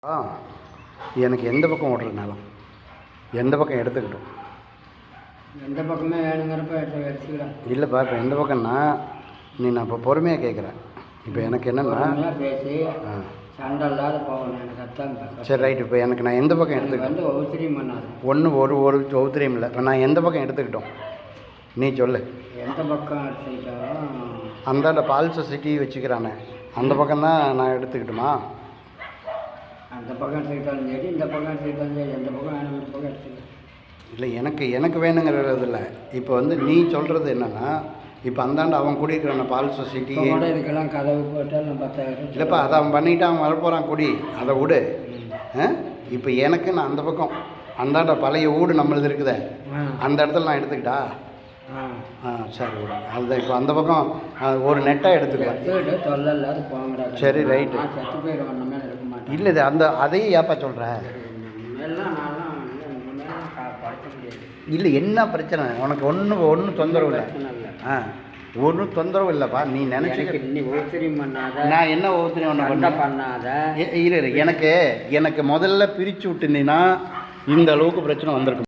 ஆ எனக்கு எந்த பக்கம் ஓடுறதுனாலும் எந்த பக்கம் எடுத்துக்கிட்டோம் எந்த பக்கமே வேணுங்கிறப்ப எடுத்துக்கலாம். இல்லைப்பா, இப்போ எந்த பக்கம்னா நான் இப்போ பொறுமையாக கேட்குறேன். இப்போ எனக்கு என்னென்னா பேசி சண்டை இல்லாத போகணும். எனக்கு அதான் சரி ரைட். இப்போ எனக்கு நான் எந்த பக்கம் எடுத்துக்கிட்டேன் ஒவ்வொருத்தரையும் பண்ணாது ஒரு ஒவ்வொருத்தரையும் இல்லை. இப்போ நான் எந்த பக்கம் எடுத்துக்கிட்டோம் நீ சொல்லு. எந்த பக்கம் எடுத்துக்கிட்டாலும் அந்தாண்ட பால் சொசைட்டி வச்சுக்கிறானே அந்த பக்கம் தான் நான் எடுத்துக்கிட்டோமா? அந்த பக்கம் எடுத்துக்கிட்டாலும் சரி, இந்த பக்கம் எடுத்துக்கிட்டாலும் சரி, எந்த பக்கம் வேணும் இந்த பக்கம் எடுத்துக்கலாம். இல்லை எனக்கு வேணுங்கிறது இல்லை. இப்போ நீ சொல்கிறது என்னென்னா, இப்போ அந்தாண்ட அவன் கூடியிருக்கிறான பால் சொசைட்டி கூட இதுக்கெல்லாம் கதவு போட்டால் நான் 10,000 இல்லைப்பா, அதை அவன் பண்ணிவிட்டு அவன் வரப்போகிறான் குடி, அதை விடு. இப்போ எனக்கு நான் அந்த பக்கம் அந்தாண்ட பழைய வீடு நம்மளது இருக்குதே அந்த இடத்துல நான் எடுத்துக்கிட்டா சரி விடு. அதுதான் இப்போ அந்த பக்கம் ஒரு நெட்டாக எடுத்துக்குவேன். தொல்லை இல்லாத போங்கடா. சரி ரைட்டு. செத்து போயிடுவேன் அந்த மேலே இருக்க மாட்டேன். இல்லை இது அதையும் ஏப்பா சொல்கிறேன். இல்லை என்ன பிரச்சனை உனக்கு? ஒன்றும் தொந்தரவு இல்லை. ஒன்றும் தொந்தரவு இல்லைப்பா. நீ நினச்சிக்க நீ ஒவ்வொருத்தரையும் பண்ணாத. நான் என்ன ஒவ்வொருத்தரையும் ஒன்று பண்ணாத. இரு எனக்கு முதல்ல பிரித்து விட்டுருந்தீங்கன்னா இந்த அளவுக்கு பிரச்சனை வந்திருக்கும்.